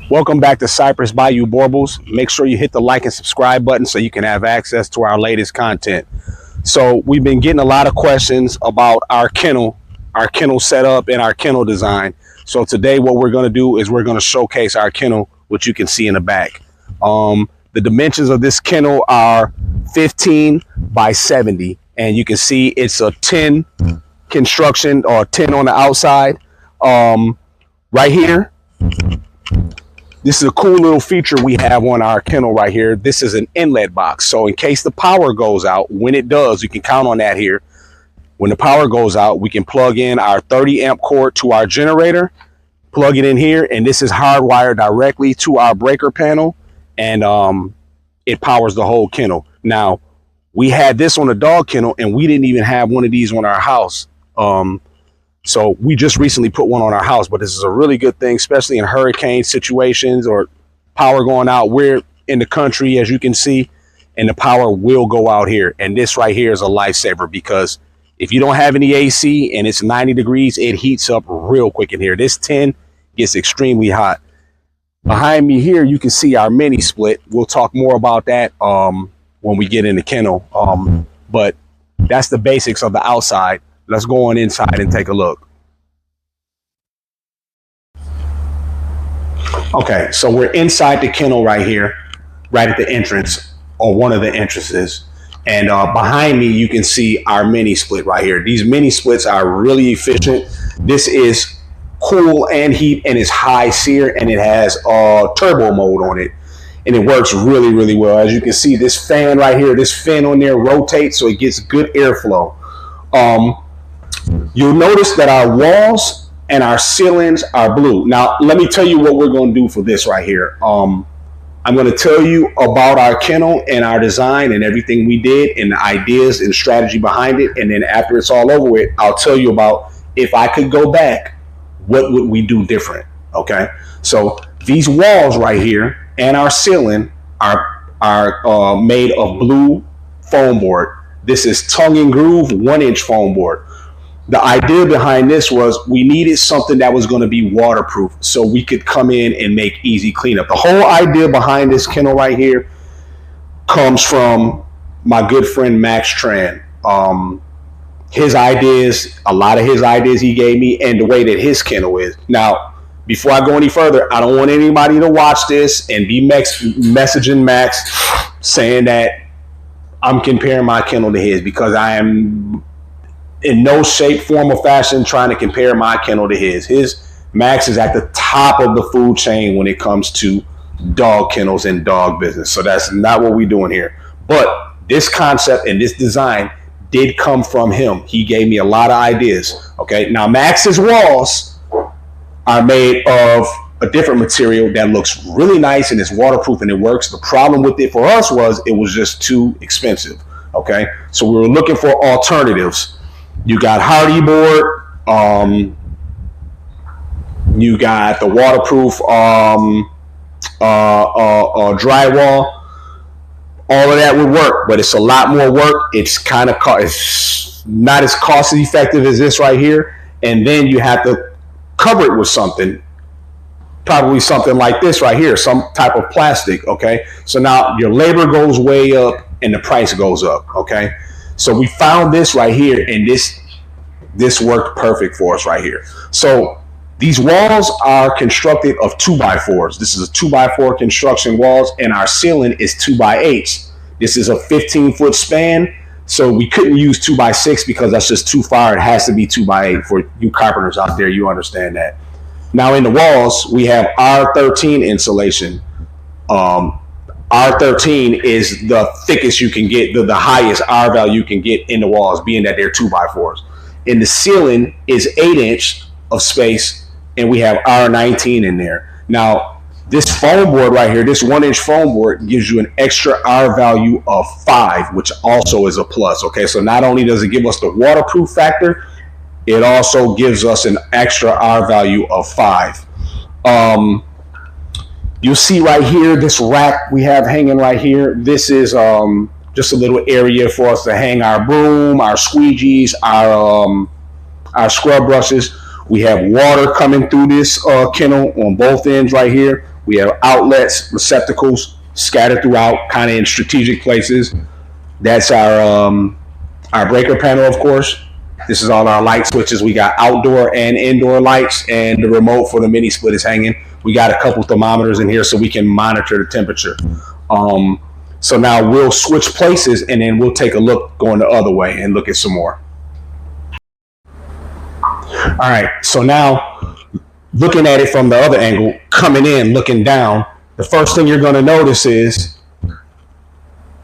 Welcome back to Cypress Bayou Boerboels. Make sure you hit the like and subscribe button so you can have access to our latest content. So we've been getting a lot of questions about our kennel setup and our kennel design. So today what we're going to do is we're going to showcase our kennel, which you can see in the back. The dimensions of this kennel are 15 by 70, and you can see it's a 10 construction, or 10 on the outside. Right here, this is a cool little feature we have on our kennel right here. This is an inlet box. So in case the power goes out, when it does, you can count on that here. When the power goes out, we can plug in our 30 amp cord to our generator, plug it in here, and this is hardwired directly to our breaker panel, and it powers the whole kennel. Now, we had this on a dog kennel, and we didn't even have one of these on our house. So we just recently put one on our house, but this is a really good thing, especially in hurricane situations or power going out. We're in the country, as you can see, and the power will go out here. And this right here is a lifesaver, because if you don't have any AC and it's 90 degrees, it heats up real quick in here. This 10 gets extremely hot. Behind me here, you can see our mini split. We'll talk more about that when we get in the kennel. But that's the basics of the outside. Let's go on inside and take a look. Okay, so we're inside the kennel right here, right at the entrance, or one of the entrances. And behind me, you can see our mini split right here. These mini splits are really efficient. This is cool and heat, and it's high sear, and it has turbo mode on it. And it works really, really well. As you can see, this fan right here, this fan on there rotates, so it gets good airflow. You'll notice that our walls and our ceilings are blue. Now, let me tell you what we're going to do for this right here. I'm going to tell you about our kennel and our design and everything we did and the ideas and strategy behind it. And then after it's all over with, I'll tell you about, if I could go back, what would we do different? Okay. So these walls right here and our ceiling are made of blue foam board. This is tongue and groove 1-inch foam board. The idea behind this was we needed something that was going to be waterproof, so we could come in and make easy cleanup. The whole idea behind this kennel right here comes from my good friend Max Tran. His ideas, a lot of his ideas he gave me, and the way that his kennel is. Now, before I go any further, I don't want anybody to watch this and be messaging Max saying that I'm comparing my kennel to his, because I am in no shape, form, or fashion trying to compare my kennel to his. Max is at the top of the food chain when it comes to dog kennels and dog business. So that's not what we're doing here. But this concept and this design did come from him. He gave me a lot of ideas. Okay. Now, Max's walls are made of a different material that looks really nice and is waterproof and it works. The problem with it for us was it was just too expensive. Okay. So we were looking for alternatives. You got hardy board, you got the waterproof drywall. All of that would work, but it's a lot more work. It's it's not as cost effective as this right here. And then you have to cover it with something, probably something like this right here, some type of plastic. Okay, so now your labor goes way up and the price goes up. Okay. So we found this right here, and this worked perfect for us right here. So these walls are constructed of 2x4s. This is a 2x4 construction walls, and our ceiling is 2x8s. This is a 15-foot span, so we couldn't use 2x6 because that's just too far. It has to be 2x8 for you carpenters out there. You understand that. Now in the walls, we have R13 insulation. R13 is the thickest you can get, the highest R value you can get in the walls, being that they're 2x4s. And the ceiling is 8-inch of space, and we have R19 in there. Now, this foam board right here, this 1-inch foam board gives you an extra R value of 5, which also is a plus. Okay, so not only does it give us the waterproof factor, it also gives us an extra R value of 5. You'll see right here, this rack we have hanging right here. This is just a little area for us to hang our broom, our squeegees, our scrub brushes. We have water coming through this kennel on both ends right here. We have outlets, receptacles scattered throughout, kind of in strategic places. That's our breaker panel, of course. This is all our light switches. We got outdoor and indoor lights, and the remote for the mini split is hanging. We got a couple thermometers in here so we can monitor the temperature. So now we'll switch places, and then we'll take a look going the other way and look at some more. All right, so now looking at it from the other angle, coming in, looking down, the first thing you're going to notice is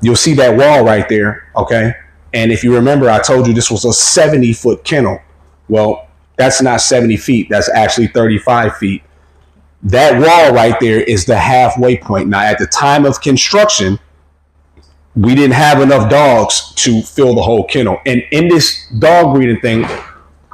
you'll see that wall right there, okay? And if you remember, I told you this was a 70-foot kennel. Well, that's not 70 feet. That's actually 35 feet. That wall right there is the halfway point. Now, at the time of construction, we didn't have enough dogs to fill the whole kennel. And in this dog breeding thing,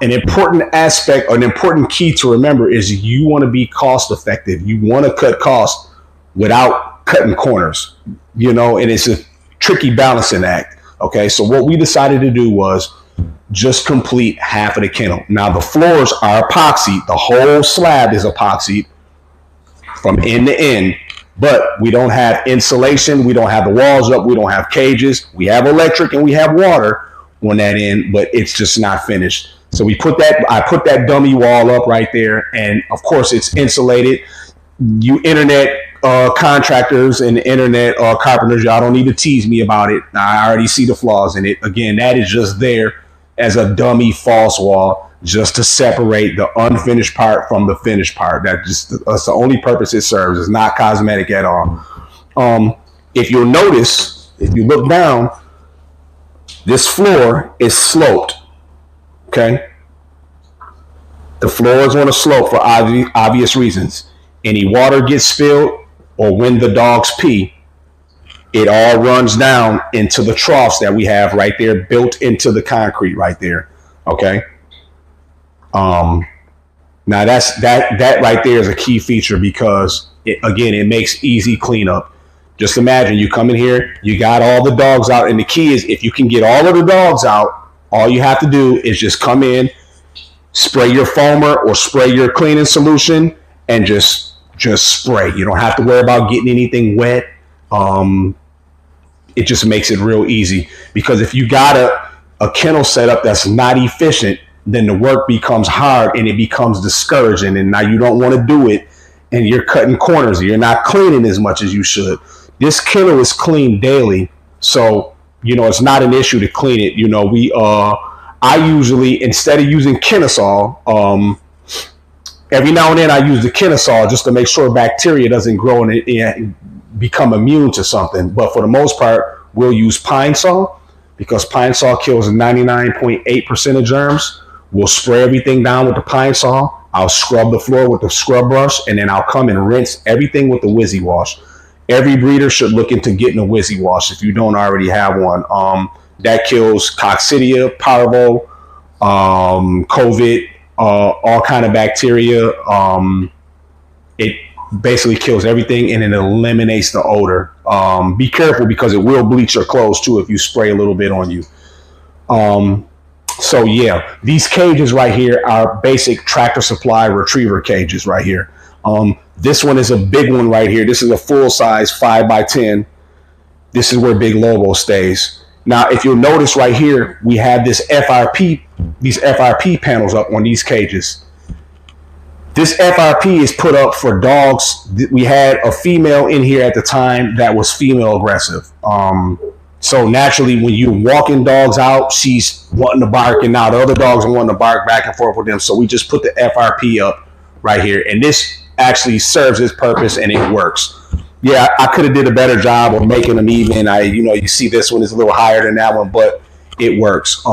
an important aspect, or an important key to remember is you want to be cost effective. You want to cut costs without cutting corners, you know, and it's a tricky balancing act. Okay, so what we decided to do was just complete half of the kennel. Now the floors are epoxy. The whole slab is epoxy from end to end, but we don't have insulation. We don't have the walls up. We don't have cages. We have electric and we have water on that end, but it's just not finished. So I put that dummy wall up right there, and of course it's insulated. You internet contractors and internet carpenters, y'all don't need to tease me about it. I already see the flaws in it. Again, that is just there as a dummy false wall, just to separate the unfinished part from the finished part. That's the only purpose it serves. It's not cosmetic at all. If you'll notice, if you look down, this floor is sloped. Okay, the floor is on a slope for obvious reasons. Any water gets spilled, or when the dogs pee, it all runs down into the troughs that we have right there, built into the concrete right there. Okay. Now that right there is a key feature because it makes easy cleanup. Just imagine you come in here, you got all the dogs out, and the key is if you can get all of the dogs out, all you have to do is just come in, spray your foamer or spray your cleaning solution, and just spray. You don't have to worry about getting anything wet. It just makes it real easy, because if you got a kennel setup that's not efficient, then the work becomes hard and it becomes discouraging, and now you don't want to do it, and you're cutting corners. You're not cleaning as much as you should. This kennel is cleaned daily, so you know it's not an issue to clean it. You know, I usually, instead of using Kennesaw, every now and then I use the Kennesaw just to make sure bacteria doesn't grow and become immune to something. But for the most part, we'll use Pine Saw, because Pine Saw kills 99.8% of germs. We'll spray everything down with the Pine Saw. I'll scrub the floor with the scrub brush, and then I'll come and rinse everything with the Wizzy Wash. Every breeder should look into getting a Wizzy Wash if you don't already have one. That kills coccidia, parvo, COVID, all kind of bacteria. It basically kills everything, and it eliminates the odor. Be careful, because it will bleach your clothes too if you spray a little bit on you. So yeah, these cages right here are basic Tractor Supply retriever cages right here. This one is a big one right here. This is a full size 5x10. This is where Big Lobo stays. Now, if you'll notice right here, we have these FRP panels up on these cages. This FRP is put up for dogs. We had a female in here at the time that was female aggressive. So naturally, when you're walking dogs out, she's wanting to bark, and now the other dogs are wanting to bark back and forth with them. So we just put the FRP up right here, and this actually serves its purpose, and it works. Yeah, I could have did a better job of making them even. You see this one is a little higher than that one, but it works.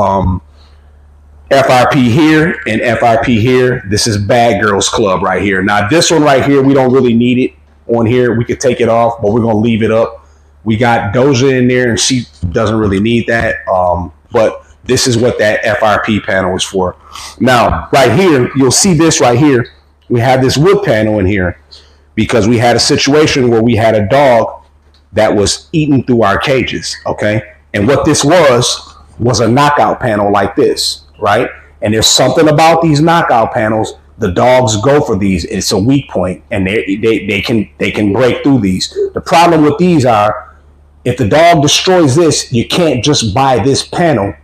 FRP here and FRP here. This is Bad Girls Club right here. Now this one right here, we don't really need it on here. We could take it off, but we're gonna leave it up. We got Doja in there, and she doesn't really need that. But this is what that FRP panel is for. Now, right here, you'll see this right here. We have this wood panel in here because we had a situation where we had a dog that was eating through our cages, okay? And what this was a knockout panel like this, right? And there's something about these knockout panels. The dogs go for these. It's a weak point, and they can break through these. The problem with these are, if the dog destroys this, you can't just buy this panel.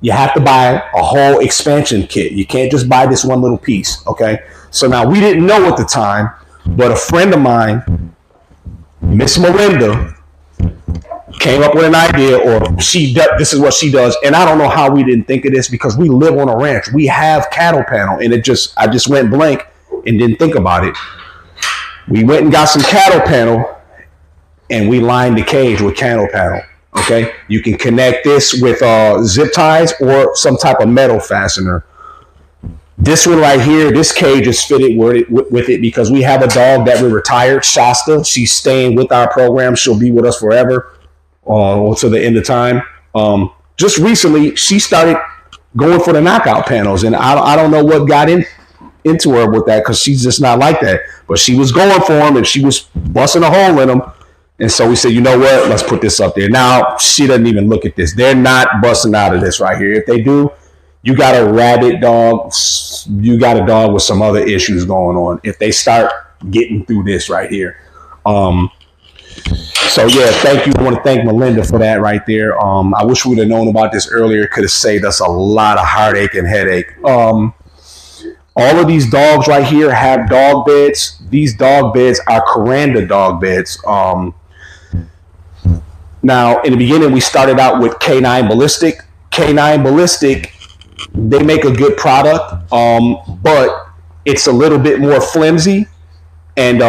You have to buy a whole expansion kit. You can't just buy this one little piece. Okay. So now, we didn't know at the time, but a friend of mine, Miss Melinda, came up with an idea, or this is what she does. And I don't know how we didn't think of this, because we live on a ranch. We have cattle panel, and I just went blank and didn't think about it. We went and got some cattle panel, and we lined the cage with cattle panel. Okay. You can connect this with zip ties or some type of metal fastener. This one right here, this cage is fitted with it because we have a dog that we retired, Shasta. She's staying with our program. She'll be with us forever. To the end of time. Just recently, she started going for the knockout panels, and I don't know what got into her with that, because she's just not like that. But she was going for them, and she was busting a hole in them. And so we said, you know what? Let's put this up there. Now, she doesn't even look at this. They're not busting out of this right here. If they do, you got a rabid dog. You got a dog with some other issues going on. If they start getting through this right here. So yeah, thank you. I want to thank Melinda for that right there. I wish we would have known about this earlier. It could have saved us a lot of heartache and headache. All of these dogs right here have dog beds. These dog beds are Kuranda dog beds. Now, in the beginning, we started out with K9 Ballistic. K9 Ballistic, they make a good product, but it's a little bit more flimsy, and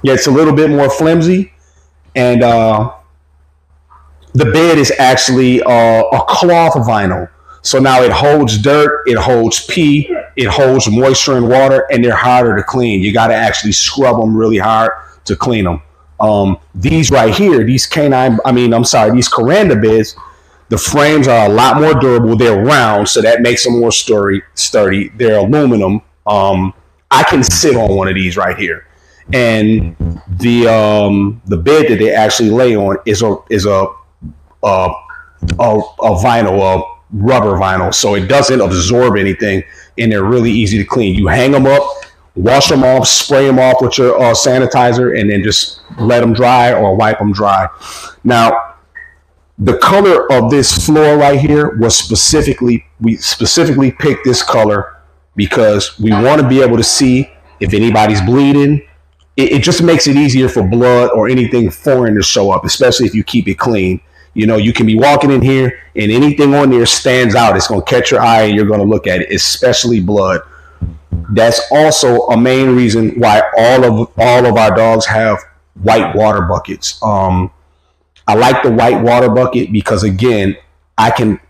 it's a little bit more flimsy, and the bed is actually a cloth vinyl. So now it holds dirt, it holds pee, it holds moisture and water, and they're harder to clean. You got to actually scrub them really hard to clean them. These right here, these these Kuranda beds, the frames are a lot more durable. They're round, so that makes them more sturdy. They're aluminum. I can sit on one of these right here. And the bed that they actually lay on is a vinyl, rubber vinyl, so it doesn't absorb anything, and they're really easy to clean. You hang them up, wash them off, spray them off with your sanitizer, and then just let them dry or wipe them dry. Now, the color of this floor right here was we specifically picked this color because we want to be able to see if anybody's bleeding. It just makes it easier for blood or anything foreign to show up, especially if you keep it clean. You know, you can be walking in here and anything on there stands out. It's going to catch your eye and you're going to look at it, especially blood. That's also a main reason why all of our dogs have white water buckets. I like the white water bucket because, again, I can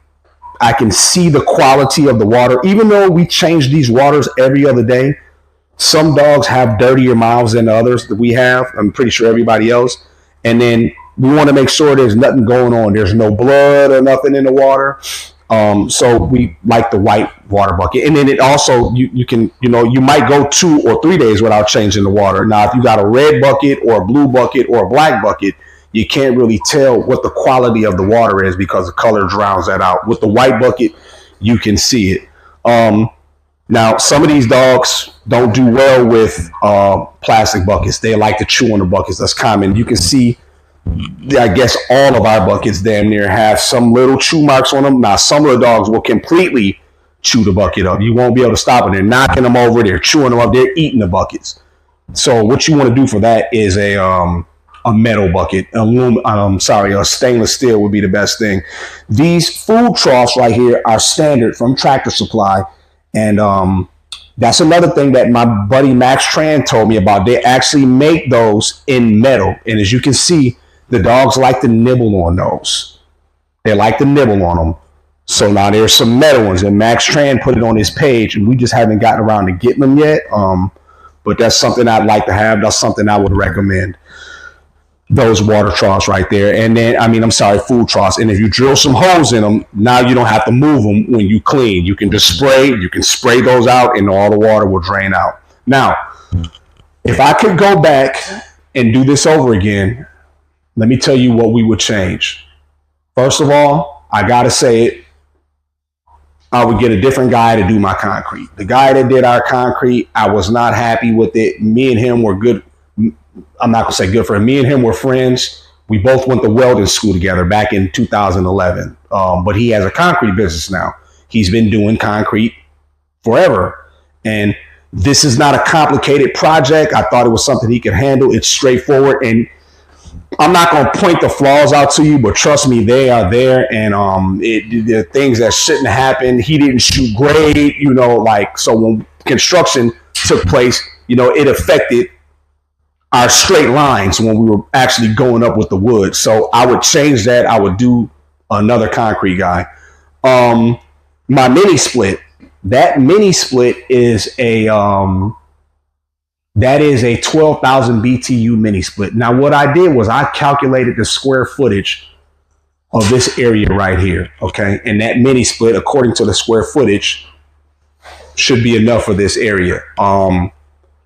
see the quality of the water. Even though we change these waters every other day, some dogs have dirtier mouths than others that we have. I'm pretty sure everybody else. And then we want to make sure there's nothing going on. There's no blood or nothing in the water. So we like the white water bucket. And then it also, you might go 2 or 3 days without changing the water. Now, if you got a red bucket or a blue bucket or a black bucket, you can't really tell what the quality of the water is because the color drowns that out. With the white bucket, you can see it. Now, some of these dogs don't do well with plastic buckets. They like to chew on the buckets. That's common. You can see, I guess, all of our buckets damn near have some little chew marks on them. Now, some of the dogs will completely chew the bucket up. You won't be able to stop them. They're knocking them over. They're chewing them up. They're eating the buckets. So what you want to do for that is a metal bucket. A stainless steel would be the best thing. These food troughs right here are standard from Tractor Supply. And that's another thing that my buddy Max Tran told me about. They actually make those in metal. And as you can see, the dogs like to nibble on those. They like to nibble on them. So now there's some metal ones. And Max Tran put it on his page. And we just haven't gotten around to getting them yet. But that's something I'd like to have. That's something I would recommend. Those water troughs right there. And then, food troughs. And if you drill some holes in them, now you don't have to move them when you clean. You can just spray those out and all the water will drain out. Now, if I could go back and do this over again, let me tell you what we would change. First of all, I got to say it, I would get a different guy to do my concrete. The guy that did our concrete, I was not happy with it. Me and him were good. I'm not gonna say good for him. Me and him were friends. We both went to welding school together back in 2011. But he has a concrete business now. He's been doing concrete forever. And this is not a complicated project. I thought it was something he could handle. It's straightforward. And I'm not going to point the flaws out to you, but trust me, they are there. And there are things that shouldn't happen. He didn't shoot grade, so when construction took place, it affected our straight lines when we were actually going up with the wood. So I would change that. I would do another concrete guy. My mini split, that mini split is a 12,000 BTU mini split. Now, what I did was I calculated the square footage of this area right here. Okay. And that mini split, according to the square footage, should be enough for this area.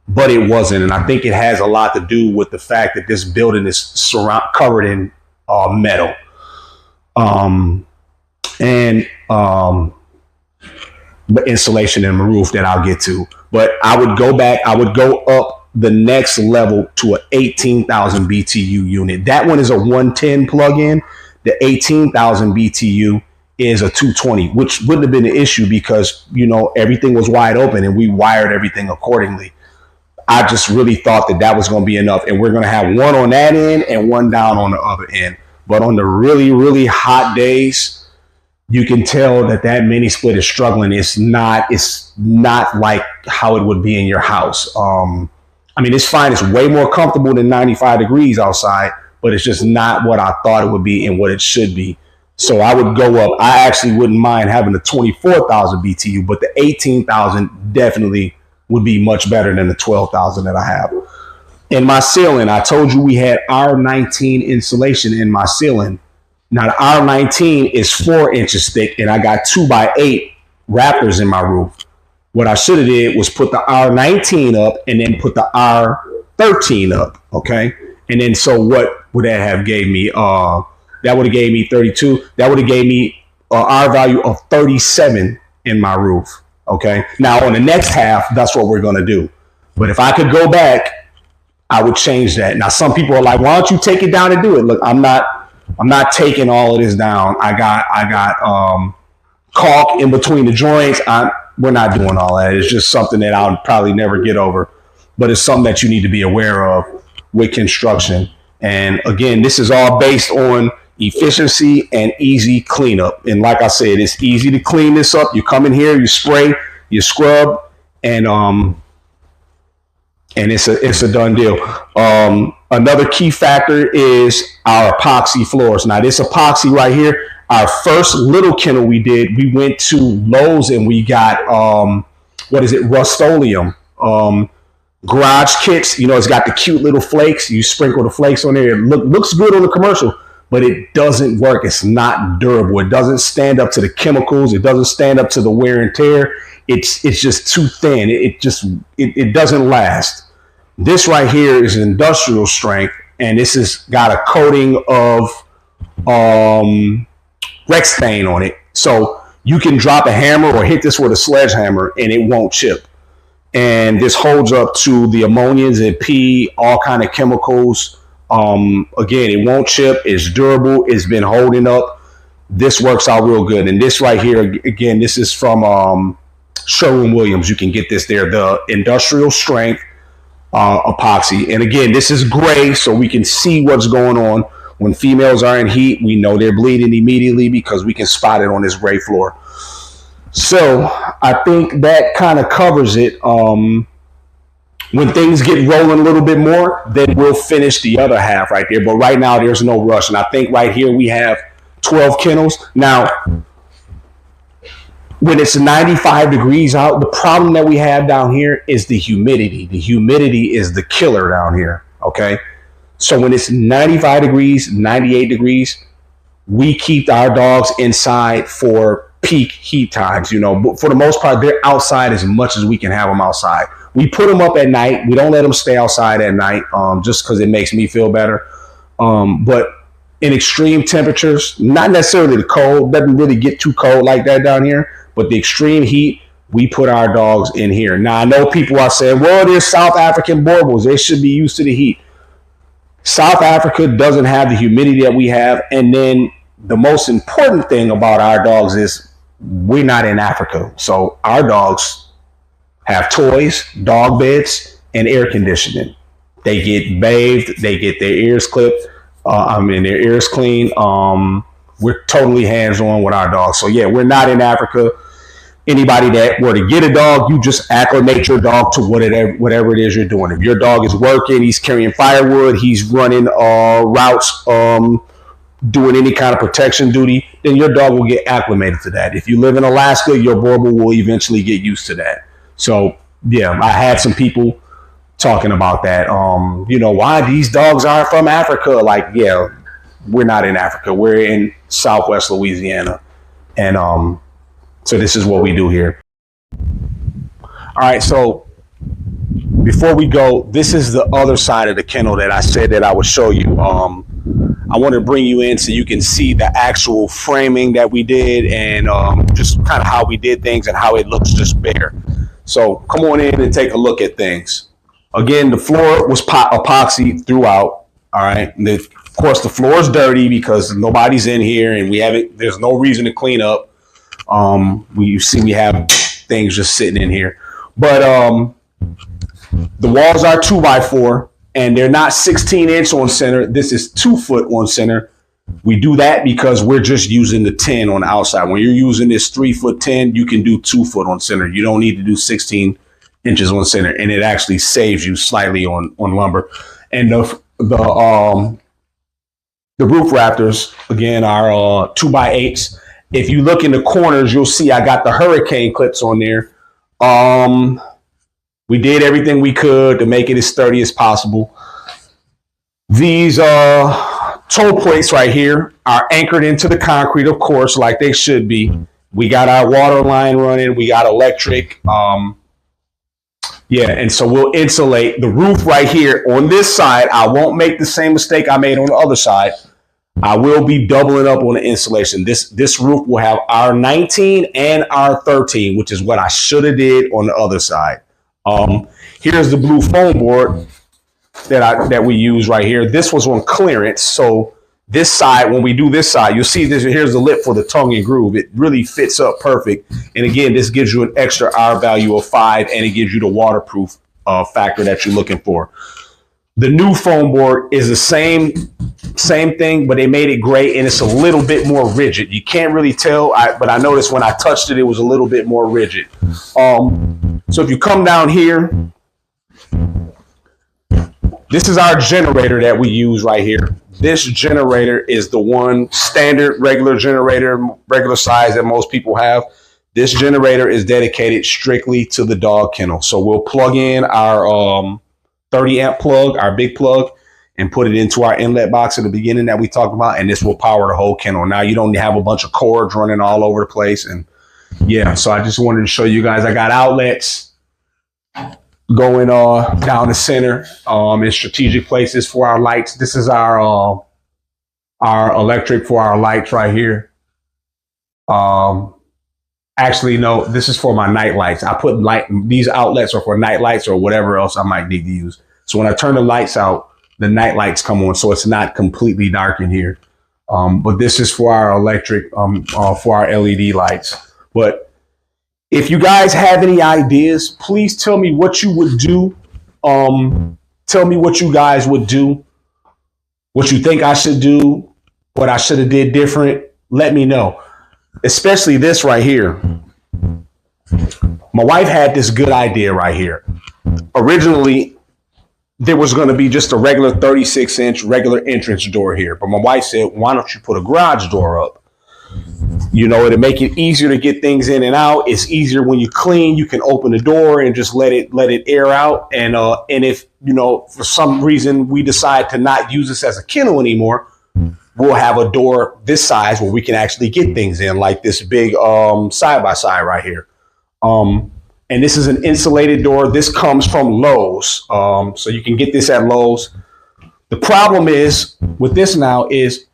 But it wasn't. And I think it has a lot to do with the fact that this building is covered in metal. The insulation and the roof that I'll get to. But I would go back, I would go up the next level to an 18,000 BTU unit. That one is a 110 plug-in. The 18,000 BTU is a 220, which wouldn't have been an issue because, everything was wide open and we wired everything accordingly. I just really thought that was going to be enough. And we're going to have one on that end and one down on the other end. But on the really, really hot days, you can tell that mini split is struggling. It's not like how it would be in your house. It's fine. It's way more comfortable than 95 degrees outside, but it's just not what I thought it would be and what it should be. So I would go up. I actually wouldn't mind having the 24,000 BTU, but the 18,000 definitely would be much better than the 12,000 that I have. In my ceiling, I told you we had R19 insulation in my ceiling. Now the R19 is 4 inches thick and I got 2x8 Raptors in my roof. What I should have did was put the R19 up and then put the R13 up. Okay. And then, so what would that have gave me? That would have gave me 32. That would have gave me R value of 37 in my roof. Okay. Now on the next half, that's what we're going to do. But if I could go back, I would change that. Now, some people are like, why don't you take it down and do it? Look, I'm not taking all of this down. I got caulk in between the joints. We're not doing all that. It's just something that I'll probably never get over, but it's something that you need to be aware of with construction. And again, this is all based on efficiency and easy cleanup. And like I said, it's easy to clean this up. You come in here, you spray, you scrub, and it's a done deal. Another key factor is our epoxy floors. Now this epoxy right here, our first little kennel we did, we went to Lowe's and we got, Rust-Oleum, garage kits. It's got the cute little flakes. You sprinkle the flakes on there. It looks good on the commercial, but it doesn't work. It's not durable. It doesn't stand up to the chemicals. It doesn't stand up to the wear and tear. It's just too thin. It doesn't last. This right here is industrial strength, and this has got a coating of Rextain on it. So you can drop a hammer or hit this with a sledgehammer and it won't chip. And this holds up to the ammonias and pee, all kind of chemicals. Again, it won't chip. It's durable. It's been holding up. This works out real good. And this right here, again, this is from Sherwin-Williams. You can get this there, the industrial strength epoxy. And again, this is gray, so we can see what's going on. When females are in heat, we know they're bleeding immediately because we can spot it on this gray floor. So I think that kind of covers it. When things get rolling a little bit more, then we'll finish the other half right there. But right now, there's no rush. And I think right here we have 12 kennels. Now, when it's 95 degrees out, the problem that we have down here is the humidity. The humidity is the killer down here, okay? So when it's 95 degrees, 98 degrees, we keep our dogs inside for peak heat times. But for the most part, they're outside as much as we can have them outside. We put them up at night. We don't let them stay outside at night just because it makes me feel better. But in extreme temperatures, not necessarily the cold, doesn't really get too cold like that down here. But the extreme heat, we put our dogs in here. Now I know people are saying, well, there's South African Boerboels. They should be used to the heat. South Africa doesn't have the humidity that we have. And then the most important thing about our dogs is we're not in Africa. So our dogs have toys, dog beds, and air conditioning. They get bathed, they get their ears clipped, their ears clean. We're totally hands-on with our dogs. So yeah, we're not in Africa. Anybody that were to get a dog, you just acclimate your dog to whatever it is you're doing. If your dog is working, he's carrying firewood, he's running routes, doing any kind of protection duty, then your dog will get acclimated to that. If you live in Alaska, your Boerboel will eventually get used to that. So yeah, I had some people talking about that. Why these dogs aren't from Africa? Like, yeah, we're not in Africa. We're in Southwest Louisiana, and so this is what we do here. All right, so before we go, this is the other side of the kennel that I said that I would show you. I want to bring you in so you can see the actual framing that we did and just kind of how we did things and how it looks just bare. So come on in and take a look at things. Again, the floor was epoxy throughout. All right. Of course, the floor is dirty because nobody's in here and there's no reason to clean up. We have things just sitting in here, but the walls are 2x4 and they're not 16-inch on center. This is 2 foot on center. We do that because we're just using the 10 on the outside. When you're using this 3 foot 10, you can do 2 foot on center. You don't need to do 16 inches on center, and it actually saves you slightly on lumber. And the roof rafters again are 2x8s. If you look in the corners, you'll see I got the hurricane clips on there. We did everything we could to make it as sturdy as possible. These toe plates right here are anchored into the concrete, of course, like they should be. We got our water line running. We got electric. And so we'll insulate the roof right here on this side. I won't make the same mistake I made on the other side. I will be doubling up on the insulation. This roof will have our 19 and our 13, which is what I should have did on the other side. Here's the blue foam board that we use right here. This was on clearance. So this side, when we do this side, you'll see this. Here's the lip for the tongue and groove. It really fits up perfect. And again, this gives you an extra R value of 5, and it gives you the waterproof factor that you're looking for. The new foam board is the same thing, but they made it gray and it's a little bit more rigid. You can't really tell, but I noticed when I touched it, it was a little bit more rigid. So if you come down here, this is our generator that we use right here. This generator is the one standard regular generator, regular size that most people have. This generator is dedicated strictly to the dog kennel. So we'll plug in our 30 amp plug, our big plug, and put it into our inlet box at the beginning that we talked about, and this will power the whole kennel. Now you don't have a bunch of cords running all over the place. And yeah, so I just wanted to show you guys I got outlets going down the center in strategic places for our lights. This is our electric for our lights right here. Actually, no, this is for my night lights. I put these outlets are for night lights or whatever else I might need to use. So when I turn the lights out, the night lights come on, so it's not completely dark in here. But this is for our electric, for our LED lights. But if you guys have any ideas, please tell me what you would do. Tell me what you guys would do, what you think I should do, what I should have did different. Let me know. Especially this right here. My wife had this good idea right here. Originally, there was going to be just a regular 36-inch regular entrance door here. But my wife said, why don't you put a garage door up? You know, it'll make it easier to get things in and out. It's easier when you clean. You can open the door and just let it air out. And if, you know, for some reason we decide to not use this as a kennel anymore, we'll have a door this size where we can actually get things in, like this big side-by-side right here. And this is an insulated door. This comes from Lowe's. So you can get this at Lowe's. The problem is with this now is,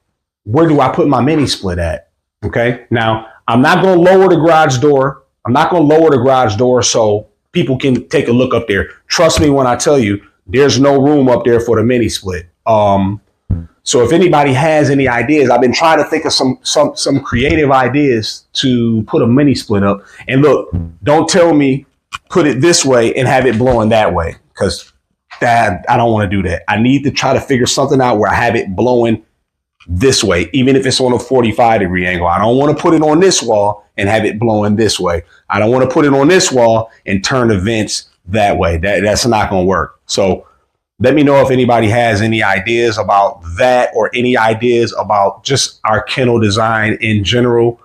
where do I put my mini split at? Okay. Now I'm not going to lower the garage door. I'm not going to lower the garage door so people can take a look up there. Trust me when I tell you, there's no room up there for the mini split. So if anybody has any ideas, I've been trying to think of some creative ideas to put a mini split up. And look, don't tell me put it this way and have it blowing that way, because that I don't want to do that. I need to try to figure something out where I have it blowing this way, even if it's on a 45-degree angle. I don't want to put it on this wall and have it blowing this way. I don't want to put it on this wall and turn the vents that way. That's not going to work. So let me know if anybody has any ideas about that, or any ideas about just our kennel design in general.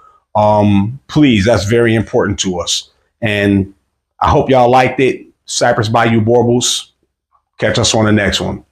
Please, that's very important to us. And I hope y'all liked it. Cypress Bayou Boerboels. Catch us on the next one.